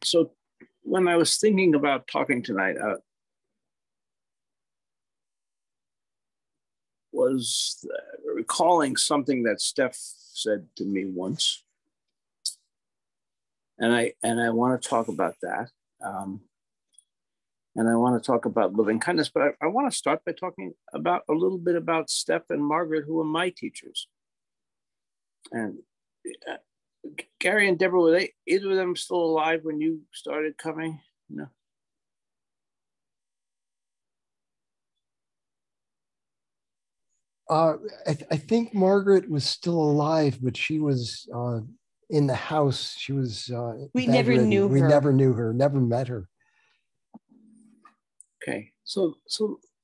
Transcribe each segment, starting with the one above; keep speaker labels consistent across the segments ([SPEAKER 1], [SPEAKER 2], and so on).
[SPEAKER 1] So when I was thinking about talking tonight, was recalling something that Steph said to me once, and I want to talk about that, and I want to talk about loving kindness. But I want to start by talking about a little bit about Steph and Margaret, who were my teachers, and Gary and Deborah, were they either of them still alive when you started coming? No.
[SPEAKER 2] I think Margaret was still alive, but she was in the house. She was
[SPEAKER 3] we never knew her.
[SPEAKER 2] We never knew her, never met her.
[SPEAKER 1] Okay, so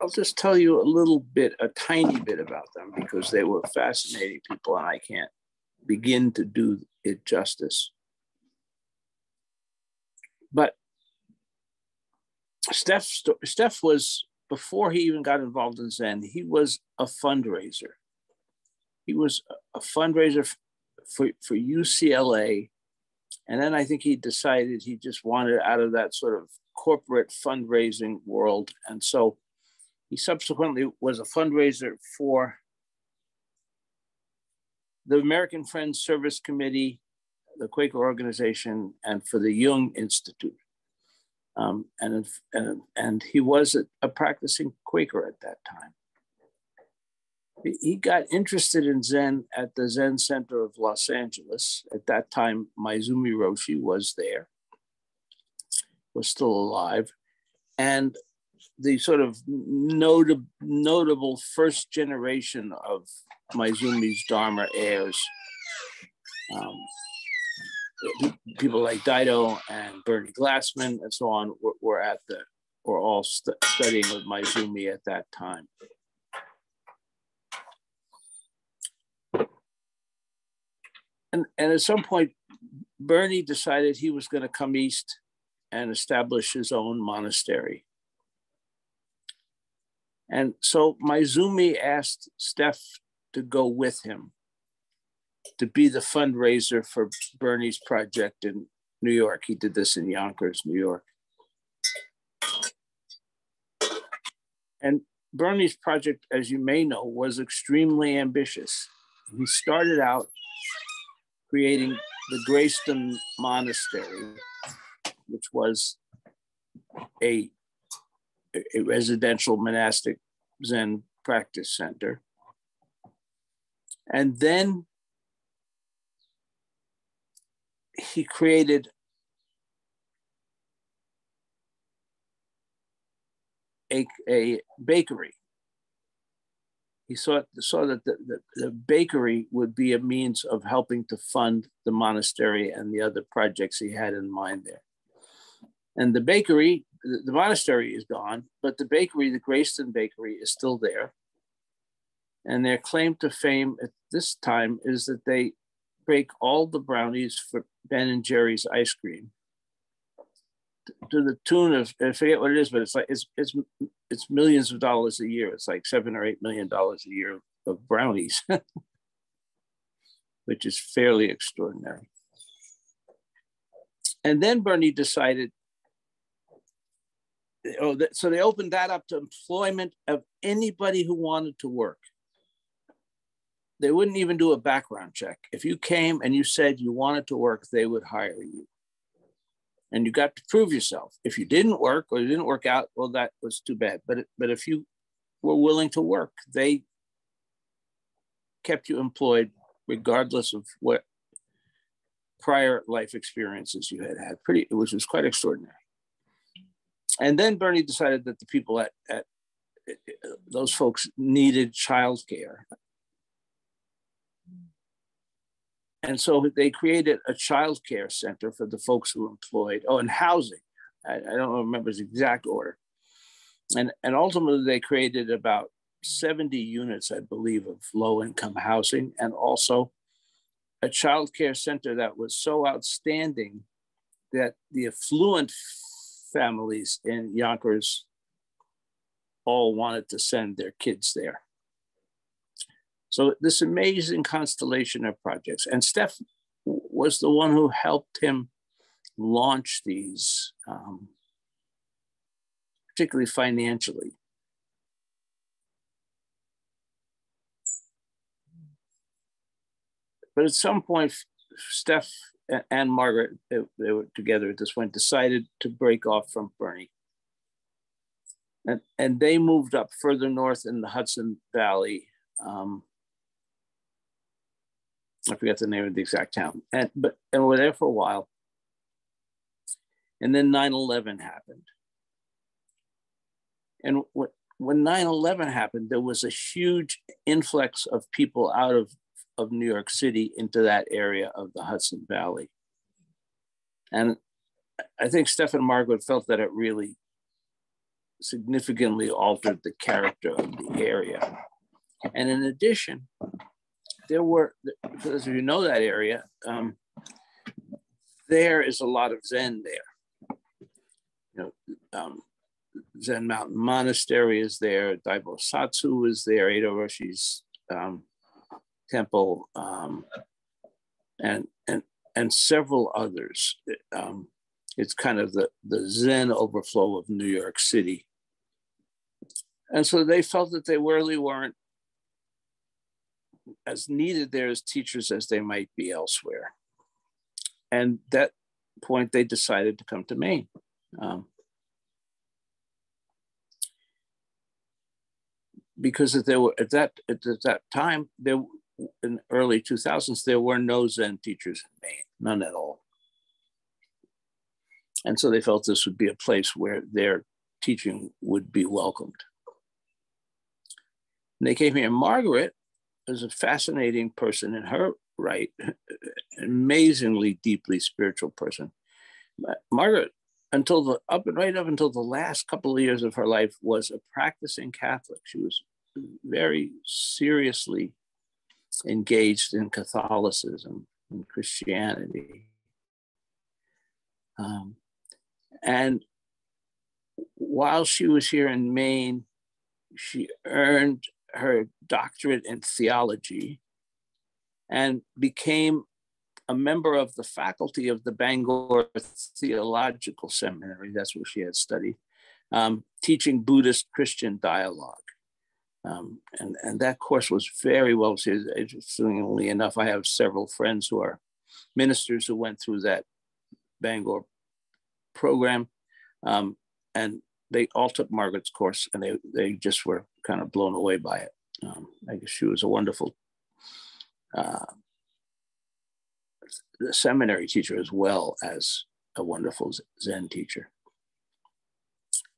[SPEAKER 1] I'll just tell you a little bit, a tiny bit about them, because they were fascinating people and I can't begin to do it justice. But Steph was, before he even got involved in Zen, he was a fundraiser. He was a fundraiser for UCLA. And then I think he decided he just wanted out of that sort of corporate fundraising world. And so he subsequently was a fundraiser for the American Friends Service Committee, the Quaker organization, and for the Jung Institute. And he was a practicing Quaker at that time. He got interested in Zen at the Zen Center of Los Angeles. At that time, Maizumi Roshi was there, was still alive. And the sort of notable first generation of Maizumi's Dharma heirs, people like Dido and Bernie Glassman and so on were all studying with Maizumi at that time. And at some point, Bernie decided he was going to come east and establish his own monastery. And so Maizumi asked Steph to go with him to be the fundraiser for Bernie's project in New York. He did this in Yonkers, New York. And Bernie's project, as you may know, was extremely ambitious. He started out creating the Greyston Monastery, which was a residential monastic Zen practice center. And then he created a bakery. He saw that the bakery would be a means of helping to fund the monastery and the other projects he had in mind there. And the bakery, the monastery is gone, but the bakery, the Greyston Bakery, is still there. And their claim to fame at this time is that they bake all the brownies for Ben and Jerry's ice cream to the tune of, I forget what it is, but it's millions of dollars a year. It's like $7 or $8 million a year of brownies, which is fairly extraordinary. And then Bernie decided, so they opened that up to employment of anybody who wanted to work. They wouldn't even do a background check. If you came and you said you wanted to work, they would hire you. And you got to prove yourself. If you didn't work or it didn't work out, well, that was too bad. But if you were willing to work, they kept you employed regardless of what prior life experiences you had had. Which was quite extraordinary. And then Bernie decided that the people at those folks needed childcare. And so they created a child care center for the folks who were employed. Oh, and housing. I don't remember the exact order. And ultimately they created about 70 units, I believe, of low-income housing, and also a child care center that was so outstanding that the affluent families in Yonkers all wanted to send their kids there. So this amazing constellation of projects. And Steph was the one who helped him launch these, particularly financially. But at some point, Steph and Margaret, they were together at this point, decided to break off from Bernie. And they moved up further north in the Hudson Valley. I forget the name of the exact town. And were there for a while. And then 9/11 happened. And when 9/11 happened, there was a huge influx of people out of New York City into that area of the Hudson Valley. And I think Steph and Margaret felt that it really significantly altered the character of the area. And in addition, there were, for those of you who know that area, there is a lot of Zen there. You know, Zen Mountain Monastery is there, Daibo Satsu is there, Edo Roshi's temple, and several others. It's kind of the Zen overflow of New York City. And so they felt that they really weren't as needed there as teachers as they might be elsewhere. And at that point, they decided to come to Maine. Because there were at that time, there in the early 2000s, there were no Zen teachers in Maine, none at all. And so they felt this would be a place where their teaching would be welcomed. And they came here. Margaret is a fascinating person in her right, an amazingly deeply spiritual person. Margaret, right up until the last couple of years of her life, was a practicing Catholic. She was very seriously engaged in Catholicism and Christianity. And while she was here in Maine, she earned her doctorate in theology and became a member of the faculty of the Bangor Theological Seminary. That's where she had studied, teaching Buddhist Christian dialogue. And that course was very well received. Interestingly enough, I have several friends who are ministers who went through that Bangor program. And they all took Margaret's course, and they just were kind of blown away by it. I guess she was a wonderful seminary teacher as well as a wonderful Zen teacher.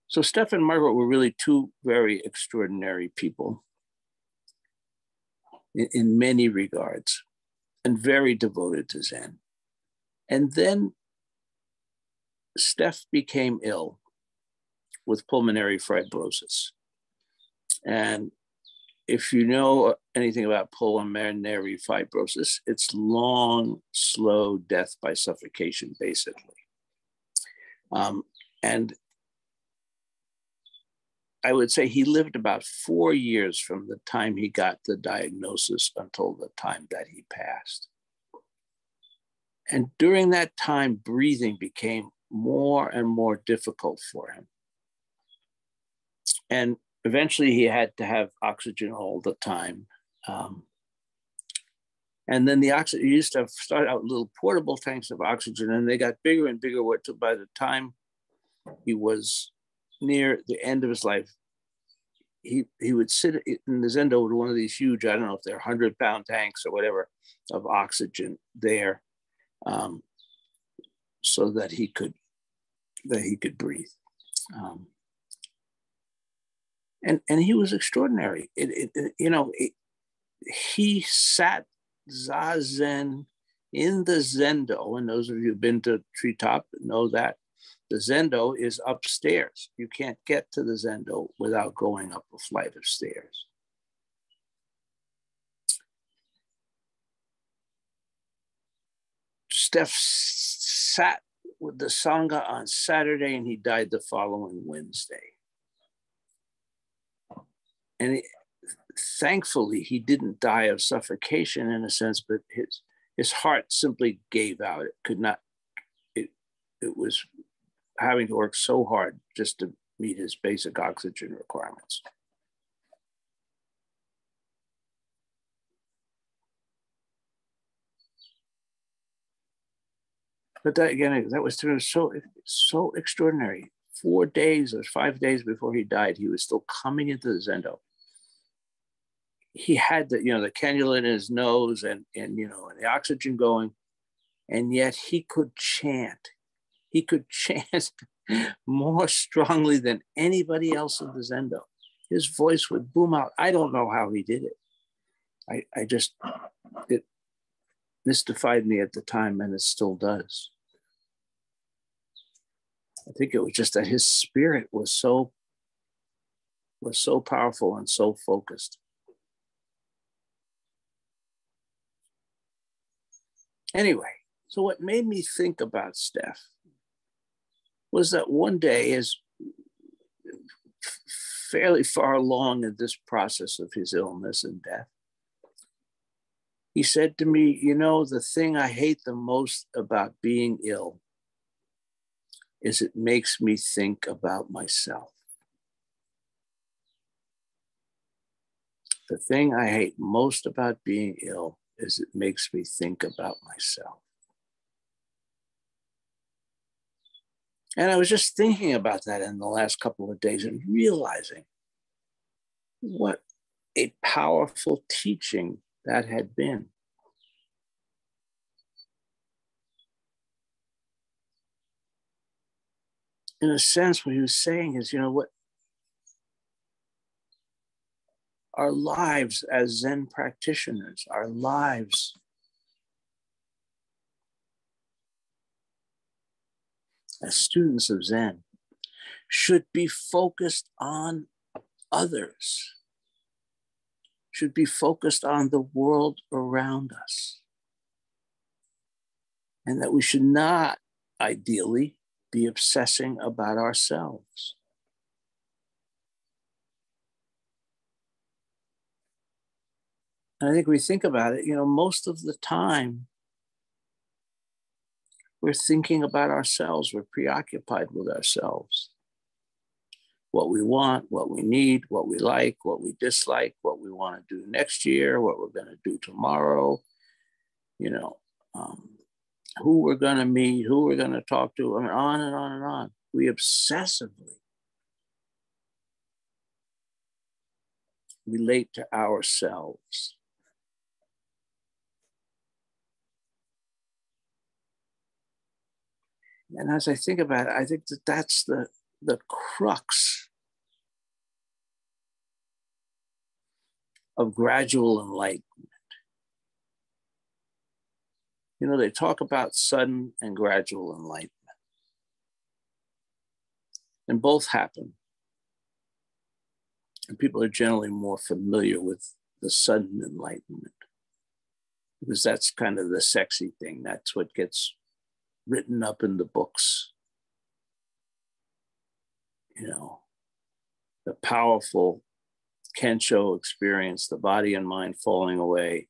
[SPEAKER 1] So Steph and Margaret were really two very extraordinary people in many regards, and very devoted to Zen. And then Steph became ill with pulmonary fibrosis. And if you know anything about pulmonary fibrosis, it's long, slow death by suffocation, basically. And I would say he lived about 4 years from the time he got the diagnosis until the time that he passed. And during that time, breathing became more and more difficult for him. And eventually he had to have oxygen all the time. And then the oxygen, he used to start out with little portable tanks of oxygen, and they got bigger and bigger. By the time he was near the end of his life, he would sit in the Zendo with one of these huge, I don't know if they're 100-pound tanks or whatever, of oxygen there, so that he could breathe. And he was extraordinary. He sat zazen in the Zendo, and those of you who've been to Treetop know that the Zendo is upstairs. You can't get to the Zendo without going up a flight of stairs. Steph sat with the Sangha on Saturday, and he died the following Wednesday. And thankfully, he didn't die of suffocation in a sense, but his heart simply gave out. it was having to work so hard just to meet his basic oxygen requirements. But that, again, that was so extraordinary. 4 days or 5 days before he died, he was still coming into the Zendo. He had the cannula in his nose and the oxygen going, and yet he could chant. He could chant more strongly than anybody else in the Zendo. His voice would boom out. I don't know how he did it. It mystified me at the time, and it still does. I think it was just that his spirit was so powerful and so focused. Anyway, so what made me think about Steph was that one day, is fairly far along in this process of his illness and death, he said to me, the thing I hate the most about being ill is it makes me think about myself. The thing I hate most about being ill is it makes me think about myself. And I was just thinking about that in the last couple of days and realizing what a powerful teaching that had been. In a sense, what he was saying is, what our lives as Zen practitioners, our lives as students of Zen should be focused on others, should be focused on the world around us. And that we should not, ideally, be obsessing about ourselves. And I think we think about it, most of the time, we're thinking about ourselves. We're preoccupied with ourselves. What we want, what we need, what we like, what we dislike, what we want to do next year, what we're going to do tomorrow, who we're going to meet, who we're going to talk to, and on and on and on. We obsessively relate to ourselves. And as I think about it, I think that that's the crux of gradual enlightenment. They talk about sudden and gradual enlightenment. And both happen. And people are generally more familiar with the sudden enlightenment, because that's kind of the sexy thing. That's what gets written up in the books. The powerful Kensho experience, the body and mind falling away,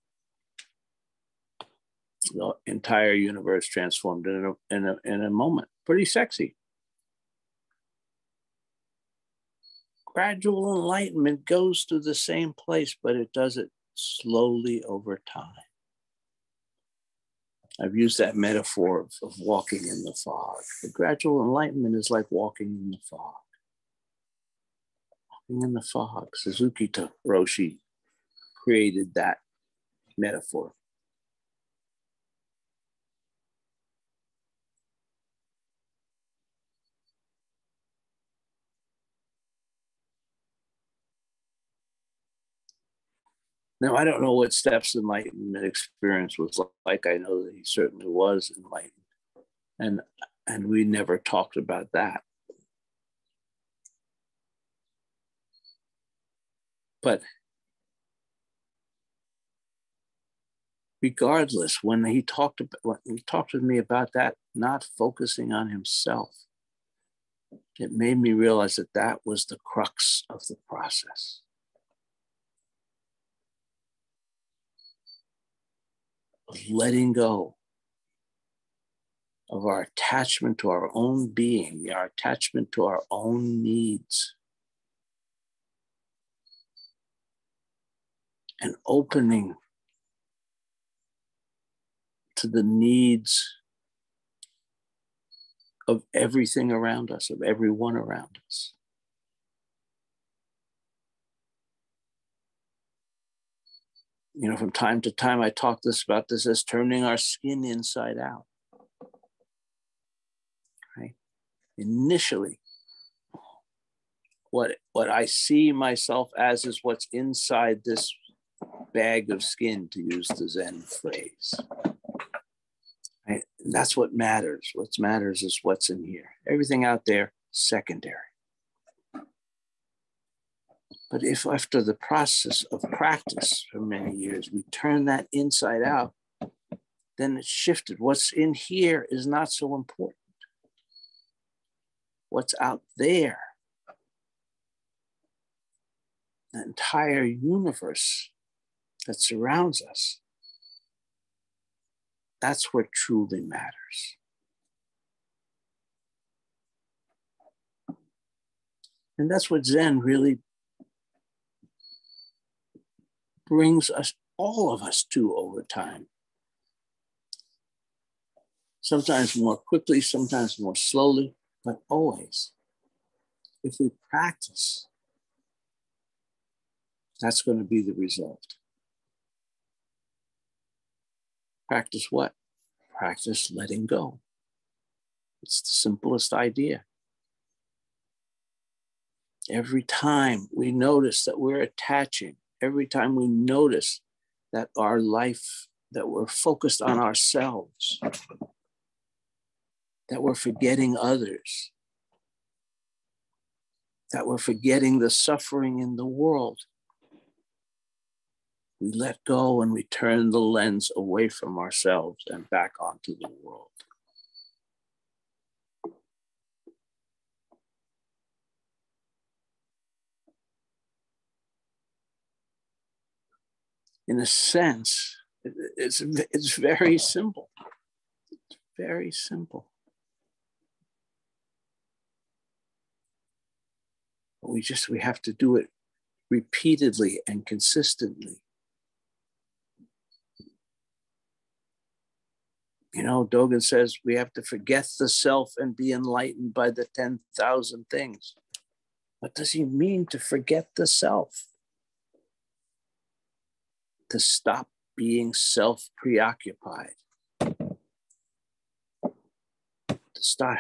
[SPEAKER 1] the entire universe transformed in a moment. Pretty sexy. Gradual enlightenment goes to the same place, but it does it slowly over time. I've used that metaphor of walking in the fog. The gradual enlightenment is like walking in the fog. Walking in the fog. Suzuki Roshi created that metaphor. Now, I don't know what Steph's enlightenment experience was like. I know that he certainly was enlightened. And we never talked about that. But regardless, when he talked with me about that, not focusing on himself, it made me realize that that was the crux of the process. Letting go of our attachment to our own being, our attachment to our own needs, and opening to the needs of everything around us, of everyone around us. You know, from time to time, I talk about this as turning our skin inside out. Right? Initially, what I see myself as is what's inside this bag of skin, to use the Zen phrase. Right? And that's what matters. What matters is what's in here. Everything out there, secondary. But if after the process of practice for many years, we turn that inside out, then it's shifted. What's in here is not so important. What's out there, the entire universe that surrounds us, that's what truly matters. And that's what Zen really brings us, all of us, to over time. Sometimes more quickly, sometimes more slowly, but always, if we practice, that's going to be the result. Practice what? Practice letting go. It's the simplest idea. Every time we notice that we're attaching, every time we notice that our life, that we're focused on ourselves, that we're forgetting others, that we're forgetting the suffering in the world, we let go and we turn the lens away from ourselves and back onto the world. In a sense, it's very simple. It's very simple. We have to do it repeatedly and consistently. You know, Dogen says we have to forget the self and be enlightened by the 10,000 things. What does he mean to forget the self? To stop being self-preoccupied. To stop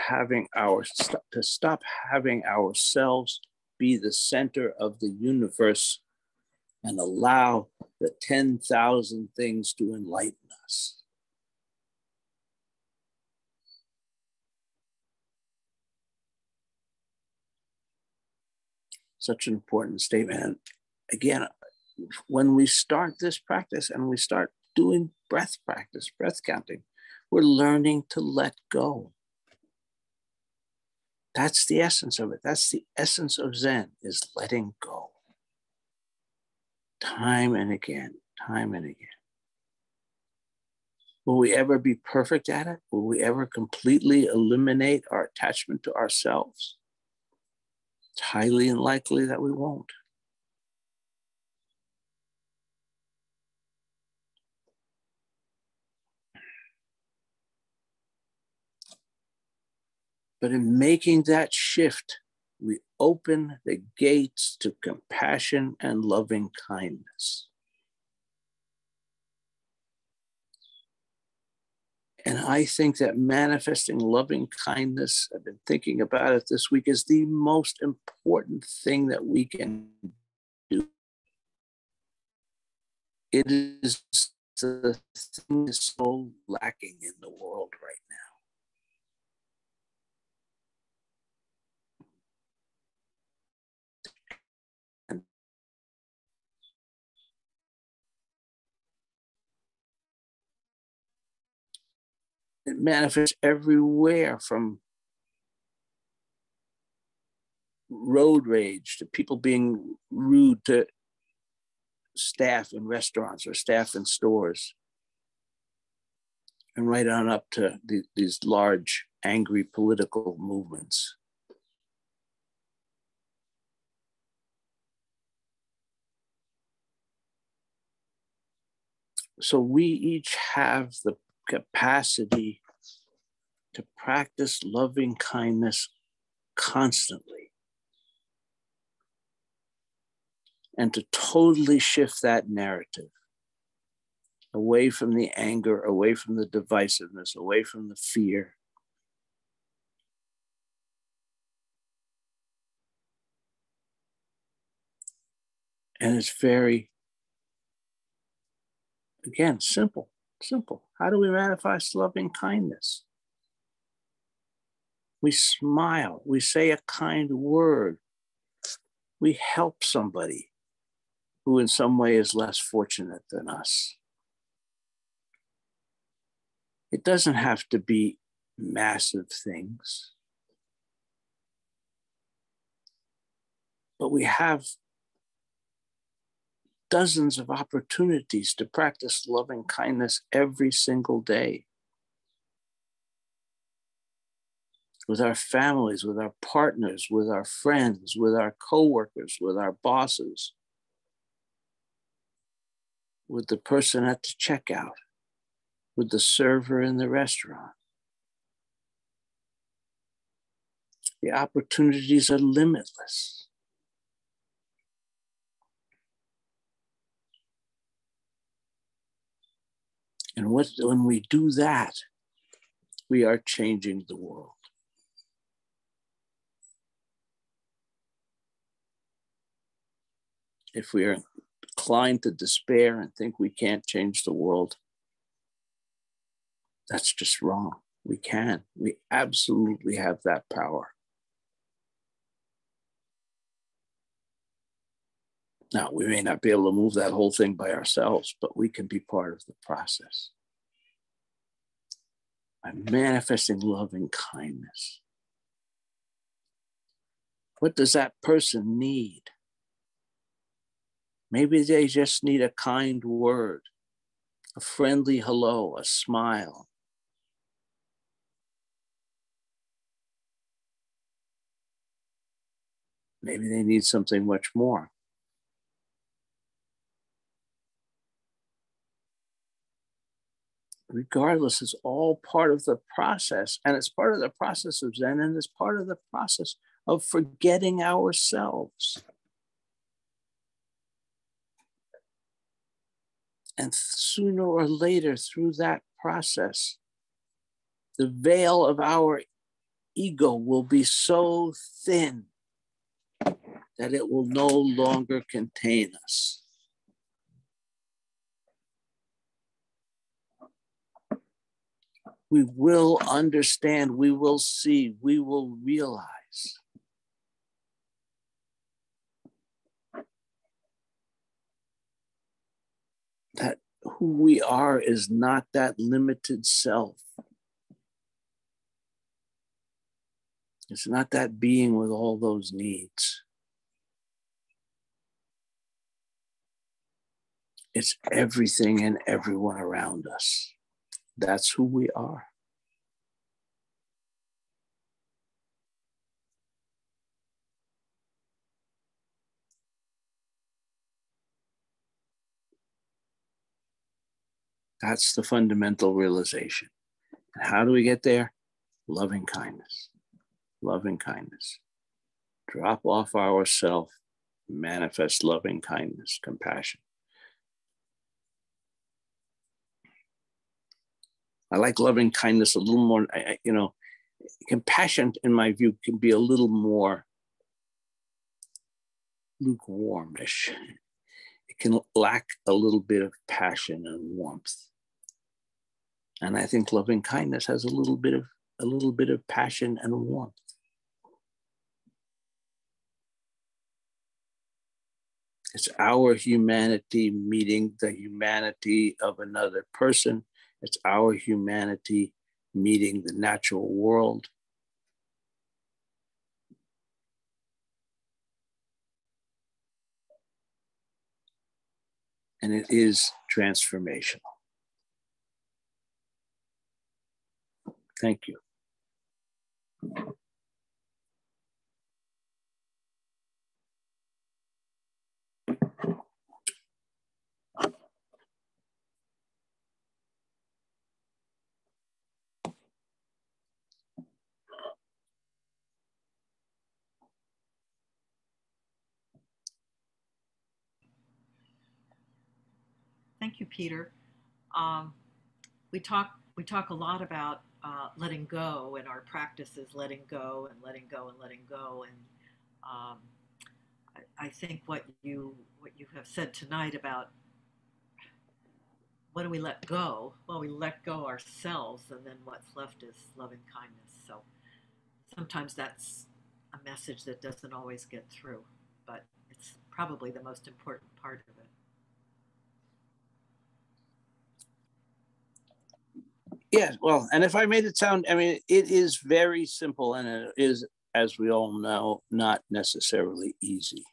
[SPEAKER 1] having ourselves be the center of the universe and allow the 10,000 things to enlighten us. Such an important statement. And again, when we start this practice and we start doing breath practice, breath counting, we're learning to let go. That's the essence of it. That's the essence of Zen, is letting go. Time and again, time and again. Will we ever be perfect at it? Will we ever completely eliminate our attachment to ourselves? It's highly unlikely that we won't. But in making that shift, we open the gates to compassion and loving kindness. And I think that manifesting loving kindness, I've been thinking about it this week, is the most important thing that we can do. It is the thing that's so lacking in the world right now. It manifests everywhere, from road rage to people being rude to staff in restaurants or staff in stores. and right on up to these large, angry political movements. So we each have the capacity to practice loving kindness constantly and to totally shift that narrative away from the anger, away from the divisiveness, away from the fear. And it's very, again, simple. How do we manifest loving kindness? We smile, we say a kind word, we help somebody who in some way is less fortunate than us. It doesn't have to be massive things, but we have dozens of opportunities to practice loving kindness every single day. With our families, with our partners, with our friends, with our coworkers, with our bosses, with the person at the checkout, with the server in the restaurant. The opportunities are limitless. And when we do that, we are changing the world. If we are inclined to despair and think we can't change the world, that's just wrong. We can. We absolutely have that power. Now, we may not be able to move that whole thing by ourselves, but we can be part of the process. By manifesting loving kindness. What does that person need? Maybe they just need a kind word, a friendly hello, a smile. Maybe they need something much more. Regardless, it's all part of the process. And it's part of the process of Zen, and it's part of the process of forgetting ourselves. And sooner or later, through that process, the veil of our ego will be so thin that it will no longer contain us. We will understand, we will see, we will realize that who we are is not that limited self. It's not that being with all those needs. It's everything and everyone around us. That's who we are. That's the fundamental realization. And how do we get there? Loving kindness. Loving kindness. Drop off ourself, manifest loving kindness, compassion. I like loving kindness a little more, compassion, in my view, can be a little more lukewarmish. It can lack a little bit of passion and warmth. And I think loving kindness has a little bit of passion and warmth. It's our humanity meeting the humanity of another person. It's our humanity meeting the natural world. And it is transformational. Thank you.
[SPEAKER 3] Thank you, Peter. We talk a lot about letting go, and our practice is letting go and letting go and letting go. And um, I think what you have said tonight about what do we let go? Well, we let go ourselves, and then what's left is loving kindness. So sometimes that's a message that doesn't always get through, but it's probably the most important part of it.
[SPEAKER 1] Yeah, well, and if I made it sound, I mean, it is very simple, and it is, as we all know, not necessarily easy.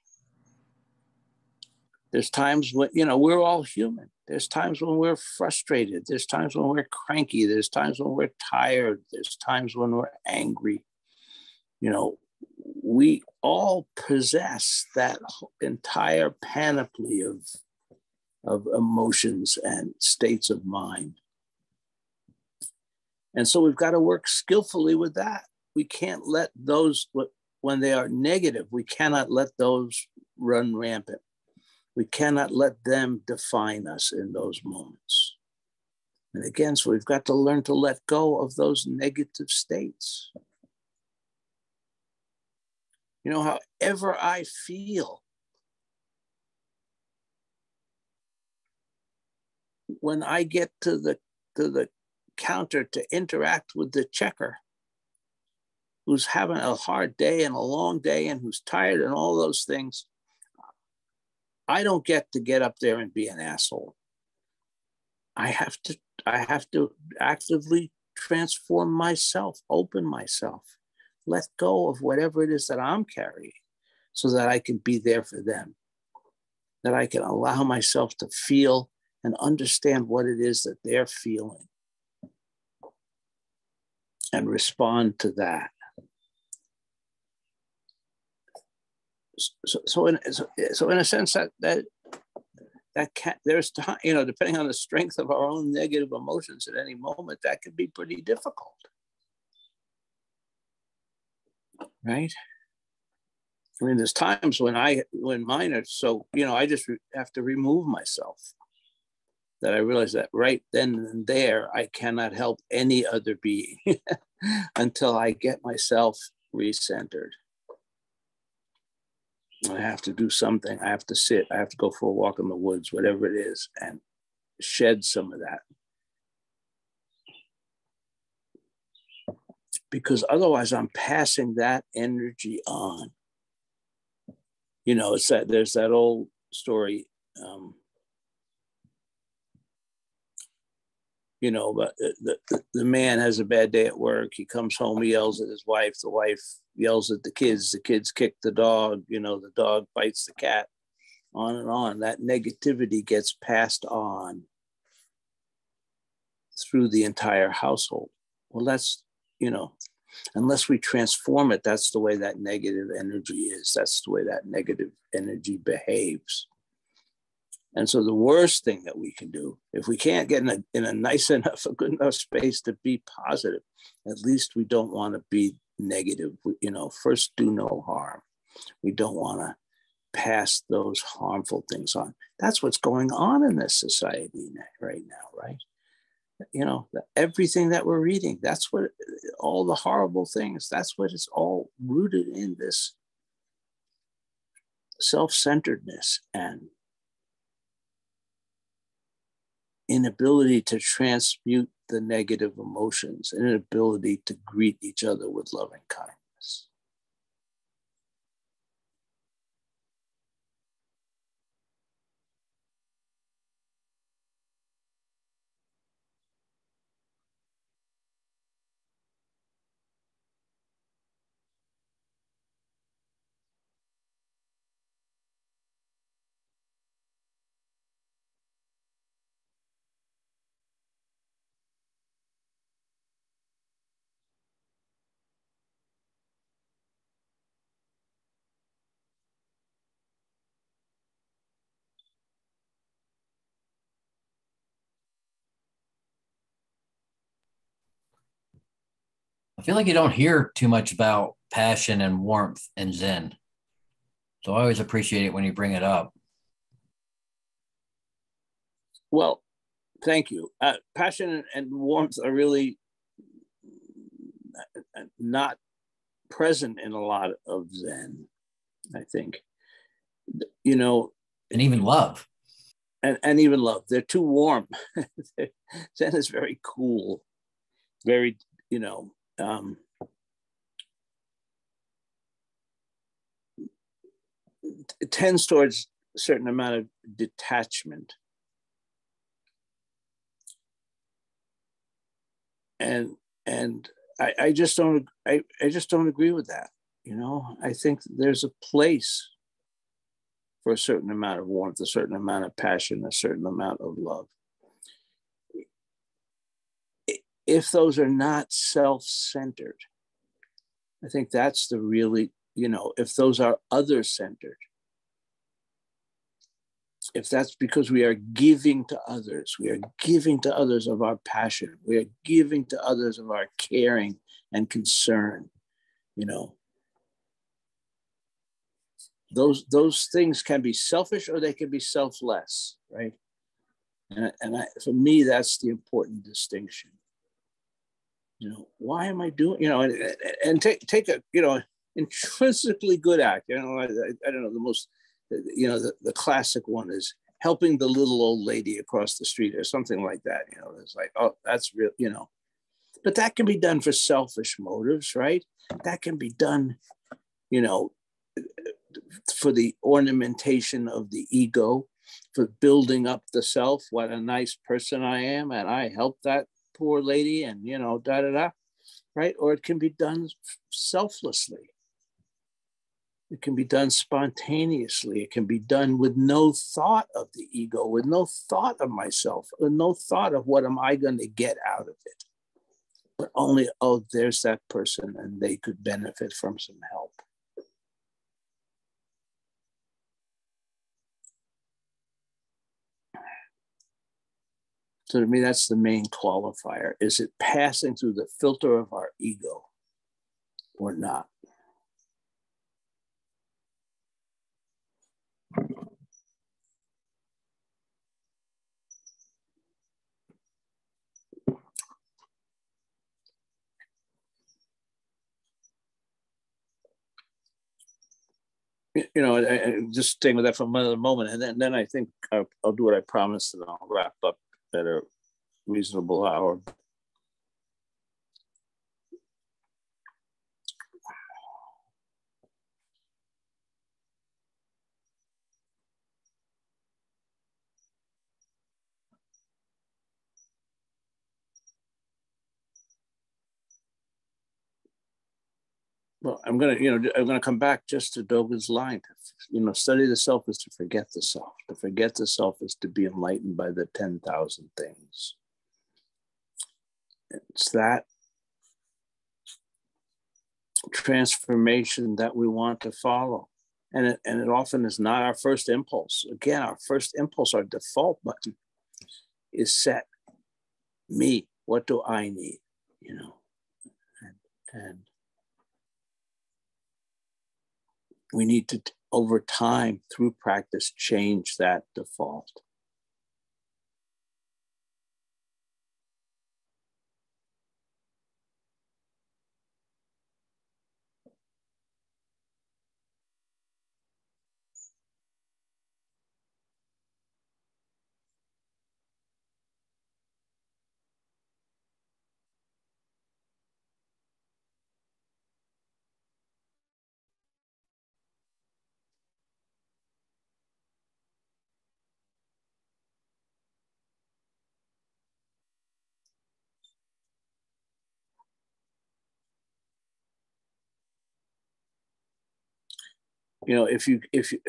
[SPEAKER 1] There's times when, we're all human. There's times when we're frustrated. There's times when we're cranky. There's times when we're tired. There's times when we're angry. We all possess that entire panoply of emotions and states of mind. And so we've got to work skillfully with that. We can't let those, when they are negative, we cannot let those run rampant. We cannot let them define us in those moments. And again, so we've got to learn to let go of those negative states. However I feel, when I get to the counter to interact with the checker who's having a hard day and a long day and who's tired and all those things, I don't get up there and be an asshole. I have to actively transform myself, open myself, let go of whatever it is that I'm carrying so that I can be there for them, that I can allow myself to feel and understand what it is that they're feeling and respond to that. So in a sense that can, there's time, depending on the strength of our own negative emotions at any moment, that can be pretty difficult, right? I mean, there's times when mine are so, I just have to remove myself. That I realize that right then and there, I cannot help any other being until I get myself recentered. I have to do something. I have to sit. I have to go for a walk in the woods, whatever it is, and shed some of that. Because otherwise, I'm passing that energy on. It's that there's that old story. But the man has a bad day at work. He comes home, he yells at his wife. The wife yells at the kids kick the dog. The dog bites the cat, on and on. That negativity gets passed on through the entire household. Well, that's, unless we transform it, that's the way that negative energy is. That's the way that negative energy behaves. And so the worst thing that we can do, if we can't get in a nice enough, a good enough space to be positive, at least we don't want to be negative. First, do no harm. We don't want to pass those harmful things on. That's what's going on in this society right now, right? Everything that we're reading, that's what, all the horrible things, that's what is all rooted in this self-centeredness and inability to transmute the negative emotions, inability to greet each other with loving kindness.
[SPEAKER 4] feel like you don't hear too much about passion and warmth and Zen. So I always appreciate it when you bring it up.
[SPEAKER 1] Well, thank you. Passion and warmth are really not present in a lot of Zen, I think. You know,
[SPEAKER 4] and even love.
[SPEAKER 1] And even love. They're too warm. Zen is very cool, very, it tends towards a certain amount of detachment. And I just don't agree with that. I think there's a place for a certain amount of warmth, a certain amount of passion, a certain amount of love. If those are not self-centered, I think that's the really, if those are other-centered, if that's because we are giving to others of our passion, we are giving to others of our caring and concern, those things can be selfish or they can be selfless, right? For me, that's the important distinction. Why am I doing, and take a, intrinsically good act. I don't know, the most, the classic one is helping the little old lady across the street or something like that. It's like, oh, that's real, but that can be done for selfish motives, right? That can be done, for the ornamentation of the ego, for building up the self. What a nice person I am, and I helped that poor lady, and right? Or it can be done selflessly. It can be done spontaneously. It can be done with no thought of the ego, with no thought of myself, with no thought of what am I going to get out of it, but only, oh, there's that person, and they could benefit from some help. So to me, that's the main qualifier. Is it passing through the filter of our ego or not? Just staying with that for another moment, and then I think I'll do what I promised, and I'll wrap up at a reasonable hour. Well, I'm gonna come back just to Dogen's line. Study the self is to forget the self. To forget the self is to be enlightened by the 10,000 things. It's that transformation that we want to follow, and it often is not our first impulse. Again, our first impulse, our default button, is set. Me. What do I need? And we need to, over time, through practice, change that default. If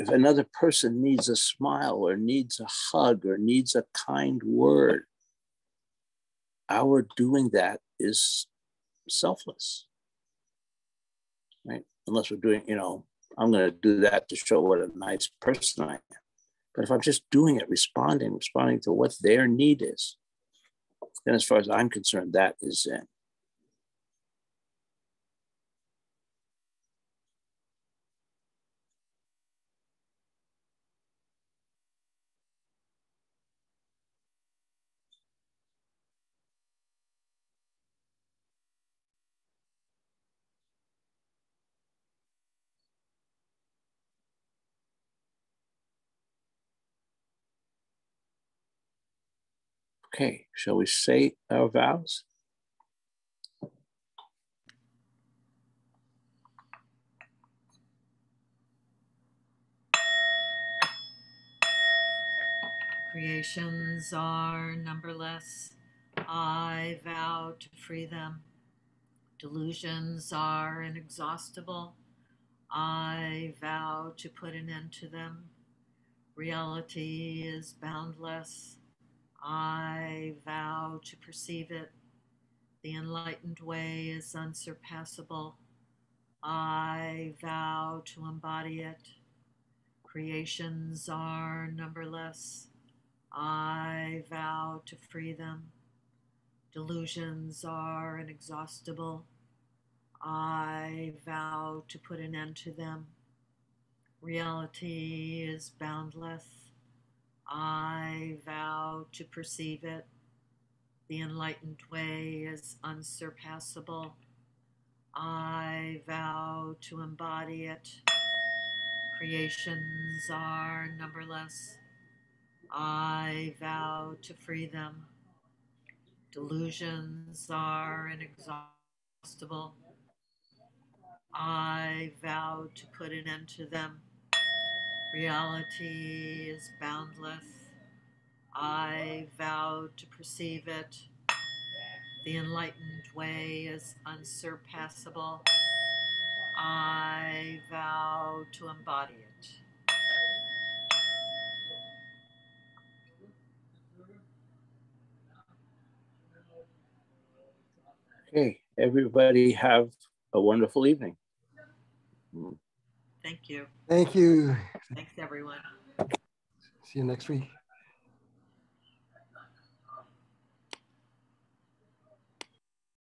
[SPEAKER 1] another person needs a smile or needs a hug or needs a kind word, our doing that is selfless, right? Unless we're doing, I'm going to do that to show what a nice person I am. But if I'm just doing it, responding to what their need is, then as far as I'm concerned, that is Zen. Okay, shall we say our vows?
[SPEAKER 3] Creations are numberless. I vow to free them. Delusions are inexhaustible. I vow to put an end to them. Reality is boundless. I vow to perceive it. The enlightened way is unsurpassable. I vow to embody it. Creations are numberless. I vow to free them. Delusions are inexhaustible. I vow to put an end to them. Reality is boundless. I vow to perceive it. The enlightened way is unsurpassable. I vow to embody it. Creations are numberless. I vow to free them. Delusions are inexhaustible. I vow to put an end to them. Reality is boundless. I vow to perceive it. The enlightened way is unsurpassable. I vow to embody it.
[SPEAKER 1] Okay, everybody have a wonderful evening.
[SPEAKER 3] Thank you.
[SPEAKER 2] Thank you.
[SPEAKER 3] Thanks, everyone.
[SPEAKER 2] See you next week.